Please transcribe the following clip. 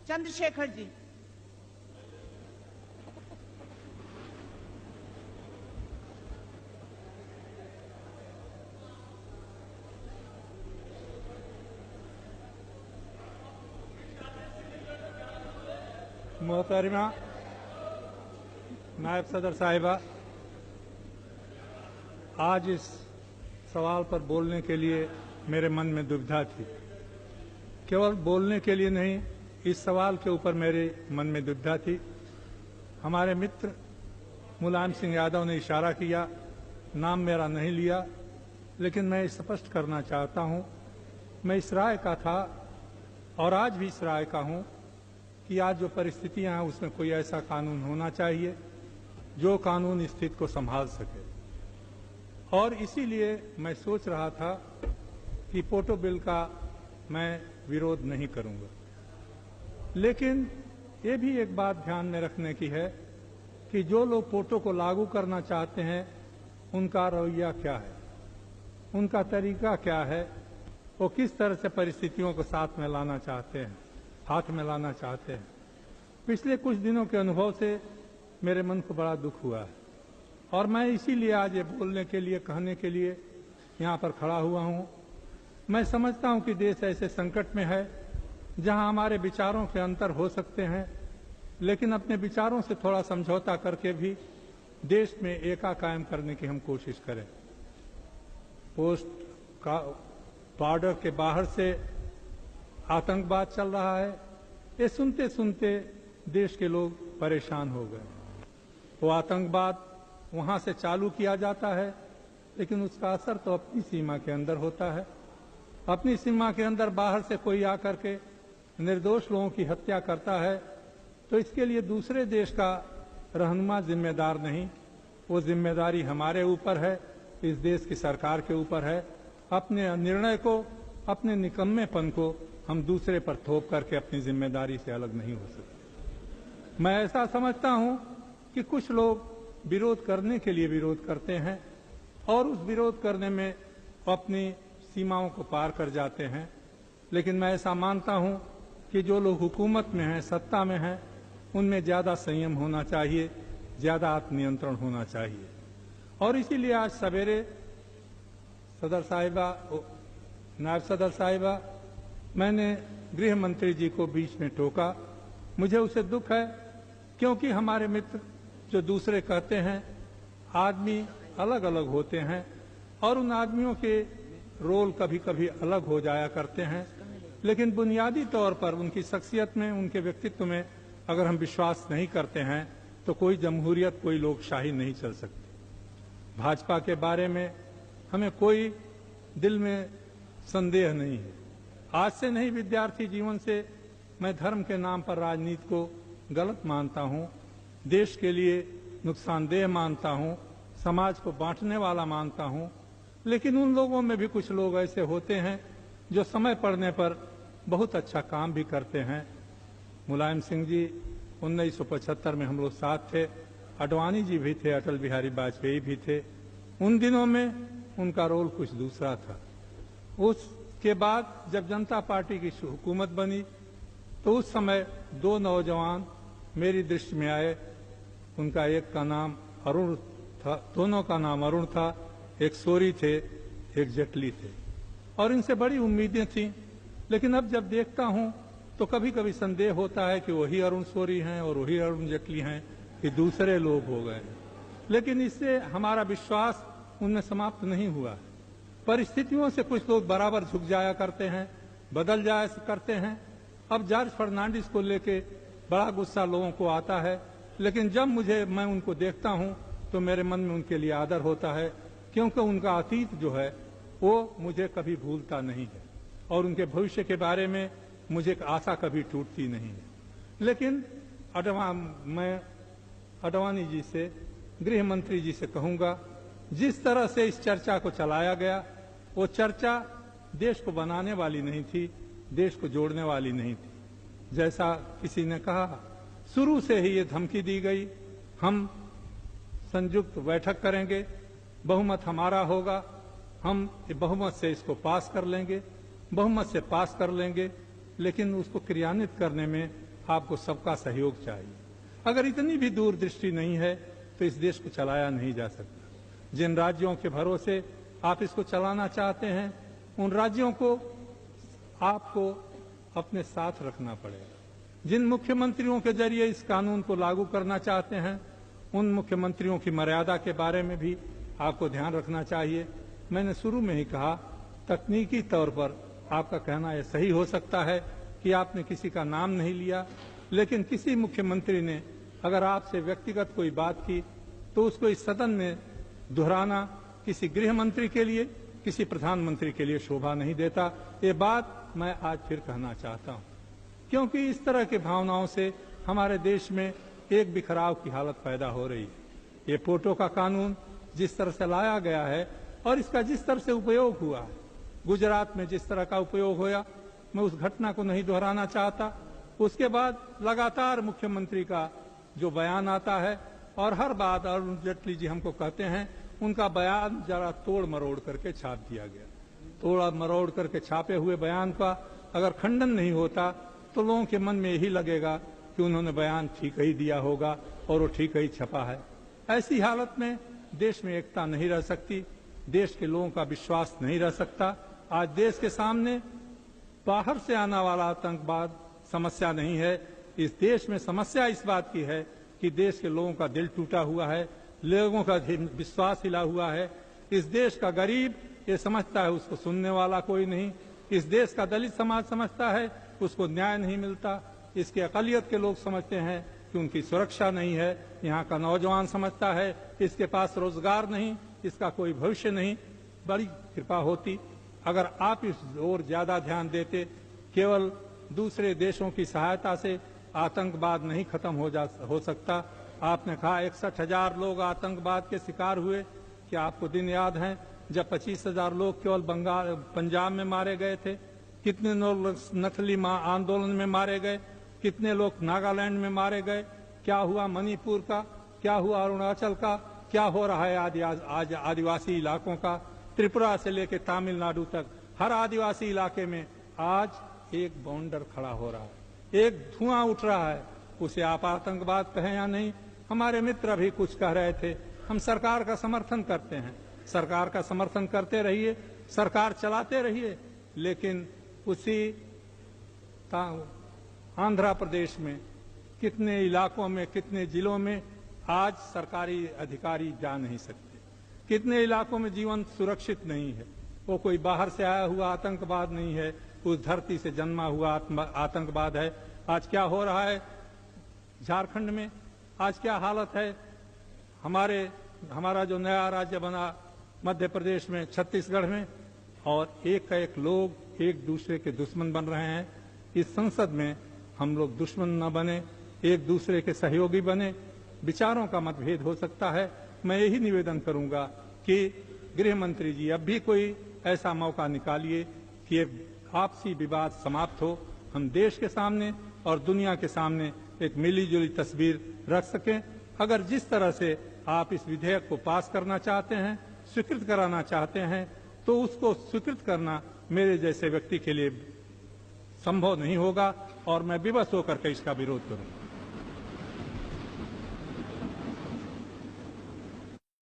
चंद्रशेखर जी। मोहतरमा नायब सदर साहिबा, आज इस सवाल पर बोलने के लिए मेरे मन में दुविधा थी। केवल बोलने के लिए नहीं, इस सवाल के ऊपर मेरे मन में दुविधा थी। हमारे मित्र मुलायम सिंह यादव ने इशारा किया, नाम मेरा नहीं लिया, लेकिन मैं स्पष्ट करना चाहता हूं, मैं इस राय का था और आज भी इस राय का हूं कि आज जो परिस्थितियां हैं उसमें कोई ऐसा कानून होना चाहिए जो कानून स्थिति को संभाल सके। और इसीलिए मैं सोच रहा था कि पोटो बिल का मैं विरोध नहीं करूंगा। लेकिन ये भी एक बात ध्यान में रखने की है कि जो लोग पोटो को लागू करना चाहते हैं उनका रवैया क्या है, उनका तरीका क्या है, वो किस तरह से परिस्थितियों को साथ में लाना चाहते हैं, हाथ में लाना चाहते हैं। पिछले कुछ दिनों के अनुभव से मेरे मन को बड़ा दुख हुआ है और मैं इसीलिए आज ये बोलने के लिए, कहने के लिए यहाँ पर खड़ा हुआ हूँ। मैं समझता हूँ कि देश ऐसे संकट में है जहाँ हमारे विचारों के अंतर हो सकते हैं, लेकिन अपने विचारों से थोड़ा समझौता करके भी देश में एका कायम करने की हम कोशिश करें। पोस्ट का बॉर्डर के बाहर से आतंकवाद चल रहा है, ये सुनते सुनते देश के लोग परेशान हो गए। वो आतंकवाद वहां से चालू किया जाता है, लेकिन उसका असर तो अपनी सीमा के अंदर होता है। अपनी सीमा के अंदर बाहर से कोई आकर के निर्दोष लोगों की हत्या करता है तो इसके लिए दूसरे देश का रहनुमा जिम्मेदार नहीं, वो जिम्मेदारी हमारे ऊपर है, इस देश की सरकार के ऊपर है। अपने निर्णय को, अपने निकम्मेपन को हम दूसरे पर थोप करके अपनी जिम्मेदारी से अलग नहीं हो सकते। मैं ऐसा समझता हूं कि कुछ लोग विरोध करने के लिए विरोध करते हैं और उस विरोध करने में अपनी सीमाओं को पार कर जाते हैं, लेकिन मैं ऐसा मानता हूं कि जो लोग हुकूमत में हैं, सत्ता में हैं, उनमें ज्यादा संयम होना चाहिए, ज्यादा आत्मनियंत्रण होना चाहिए। और इसीलिए आज सवेरे सदर साहिबा, नायब सदर साहिबा, मैंने गृह मंत्री जी को बीच में टोका। मुझे उसे दुख है क्योंकि हमारे मित्र जो दूसरे कहते हैं, आदमी अलग अलग होते हैं और उन आदमियों के रोल कभी कभी अलग हो जाया करते हैं, लेकिन बुनियादी तौर पर उनकी शख्सियत में, उनके व्यक्तित्व में अगर हम विश्वास नहीं करते हैं तो कोई जमहूरियत, कोई लोकशाही नहीं चल सकती। भाजपा के बारे में हमें कोई दिल में संदेह नहीं है। आज से नहीं, विद्यार्थी जीवन से मैं धर्म के नाम पर राजनीति को गलत मानता हूं, देश के लिए नुकसानदेह मानता हूं, समाज को बांटने वाला मानता हूं, लेकिन उन लोगों में भी कुछ लोग ऐसे होते हैं जो समय पड़ने पर बहुत अच्छा काम भी करते हैं। मुलायम सिंह जी 1975 में हम लोग साथ थे, अडवाणी जी भी थे, अटल बिहारी वाजपेयी भी थे। उन दिनों में उनका रोल कुछ दूसरा था। उसके बाद जब जनता पार्टी की हुकूमत बनी तो उस समय दो नौजवान मेरी दृष्टि में आए। उनका एक का नाम अरुण था, दोनों का नाम अरुण था, एक सोरी थे, एक जेटली थे और इनसे बड़ी उम्मीदें थीं। लेकिन अब जब देखता हूं तो कभी कभी संदेह होता है कि वही अरुण सोरी हैं और वही अरुण जेटली हैं कि दूसरे लोग हो गए। लेकिन इससे हमारा विश्वास उनमें समाप्त नहीं हुआ। परिस्थितियों से कुछ लोग बराबर झुक जाया करते हैं, बदल जाया करते हैं। अब जॉर्ज फर्नांडिस को लेके बड़ा गुस्सा लोगों को आता है, लेकिन जब मैं उनको देखता हूं तो मेरे मन में उनके लिए आदर होता है, क्योंकि उनका अतीत जो है वो मुझे कभी भूलता नहीं है और उनके भविष्य के बारे में मुझे आशा कभी टूटती नहीं है। लेकिन मैं अडवाणी जी से, गृह मंत्री जी से कहूंगा, जिस तरह से इस चर्चा को चलाया गया वो चर्चा देश को बनाने वाली नहीं थी, देश को जोड़ने वाली नहीं थी। जैसा किसी ने कहा, शुरू से ही ये धमकी दी गई, हम संयुक्त बैठक करेंगे, बहुमत हमारा होगा, हम बहुमत से इसको पास कर लेंगे, बहुमत से पास कर लेंगे, लेकिन उसको क्रियान्वित करने में आपको सबका सहयोग चाहिए। अगर इतनी भी दूरदृष्टि नहीं है तो इस देश को चलाया नहीं जा सकता। जिन राज्यों के भरोसे आप इसको चलाना चाहते हैं, उन राज्यों को आपको अपने साथ रखना पड़ेगा। जिन मुख्यमंत्रियों के जरिए इस कानून को लागू करना चाहते हैं, उन मुख्यमंत्रियों की मर्यादा के बारे में भी आपको ध्यान रखना चाहिए। मैंने शुरू में ही कहा, तकनीकी तौर पर आपका कहना यह सही हो सकता है कि आपने किसी का नाम नहीं लिया, लेकिन किसी मुख्यमंत्री ने अगर आपसे व्यक्तिगत कोई बात की तो उसको इस सदन में दोहराना किसी गृह मंत्री के लिए, किसी प्रधानमंत्री के लिए शोभा नहीं देता। ये बात मैं आज फिर कहना चाहता हूं, क्योंकि इस तरह की भावनाओं से हमारे देश में एक बिखराव की हालत पैदा हो रही है। ये पोटो का कानून जिस तरह से लाया गया है और इसका जिस तरह से उपयोग हुआ है, गुजरात में जिस तरह का उपयोग हुआ, मैं उस घटना को नहीं दोहराना चाहता। उसके बाद लगातार मुख्यमंत्री का जो बयान आता है और हर बात अरुण जेटली जी हमको कहते हैं, उनका बयान जरा तोड़ मरोड़ करके छाप दिया गया। तोड़ मरोड़ करके छापे हुए बयान का अगर खंडन नहीं होता तो लोगों के मन में यही लगेगा कि उन्होंने बयान ठीक ही दिया होगा और वो ठीक ही छपा है। ऐसी हालत में देश में एकता नहीं रह सकती, देश के लोगों का विश्वास नहीं रह सकता। आज देश के सामने बाहर से आने वाला आतंकवाद समस्या नहीं है, इस देश में समस्या इस बात की है कि देश के लोगों का दिल टूटा हुआ है, लोगों का विश्वास हिला हुआ है। इस देश का गरीब ये समझता है उसको सुनने वाला कोई नहीं, इस देश का दलित समाज समझता है उसको न्याय नहीं मिलता, इसके अकलियत के लोग समझते हैं कि उनकी सुरक्षा नहीं है, यहाँ का नौजवान समझता है इसके पास रोजगार नहीं, इसका कोई भविष्य नहीं। बड़ी कृपा होती अगर आप इस ओर ज्यादा ध्यान देते। केवल दूसरे देशों की सहायता से आतंकवाद नहीं खत्म हो सकता। आपने कहा 61,000 लोग आतंकवाद के शिकार हुए। क्या आपको दिन याद हैं जब 25,000 लोग केवल पंजाब में मारे गए थे? कितने लोग नक्सली आंदोलन में मारे गए, कितने लोग नागालैंड में मारे गए, क्या हुआ मणिपुर का, क्या हुआ अरुणाचल का, क्या हो रहा है आज आदिवासी इलाकों का, त्रिपुरा से लेकर तमिलनाडु तक हर आदिवासी इलाके में आज एक बाउंडर खड़ा हो रहा है, एक धुआं उठ रहा है। उसे आप आतंकवाद कहें या नहीं, हमारे मित्र अभी कुछ कह रहे थे। हम सरकार का समर्थन करते हैं, सरकार का समर्थन करते रहिए, सरकार चलाते रहिए, लेकिन उसी आंध्र प्रदेश में कितने इलाकों में, कितने जिलों में आज सरकारी अधिकारी जा नहीं सकते, कितने इलाकों में जीवन सुरक्षित नहीं है। वो कोई बाहर से आया हुआ आतंकवाद नहीं है, उस धरती से जन्मा हुआ आतंकवाद है। आज क्या हो रहा है झारखंड में, आज क्या हालत है हमारा जो नया राज्य बना मध्य प्रदेश में, छत्तीसगढ़ में, और एक का एक लोग एक दूसरे के दुश्मन बन रहे हैं। इस संसद में हम लोग दुश्मन न बने, एक दूसरे के सहयोगी बने। विचारों का मतभेद हो सकता है, मैं यही निवेदन करूंगा कि गृह मंत्री जी अब भी कोई ऐसा मौका निकालिए कि आपसी विवाद समाप्त हो, हम देश के सामने और दुनिया के सामने एक मिलीजुली तस्वीर रख सकें। अगर जिस तरह से आप इस विधेयक को पास करना चाहते हैं, स्वीकृत कराना चाहते हैं, तो उसको स्वीकृत करना मेरे जैसे व्यक्ति के लिए संभव नहीं होगा और मैं विवश होकर के इसका विरोध करूंगा।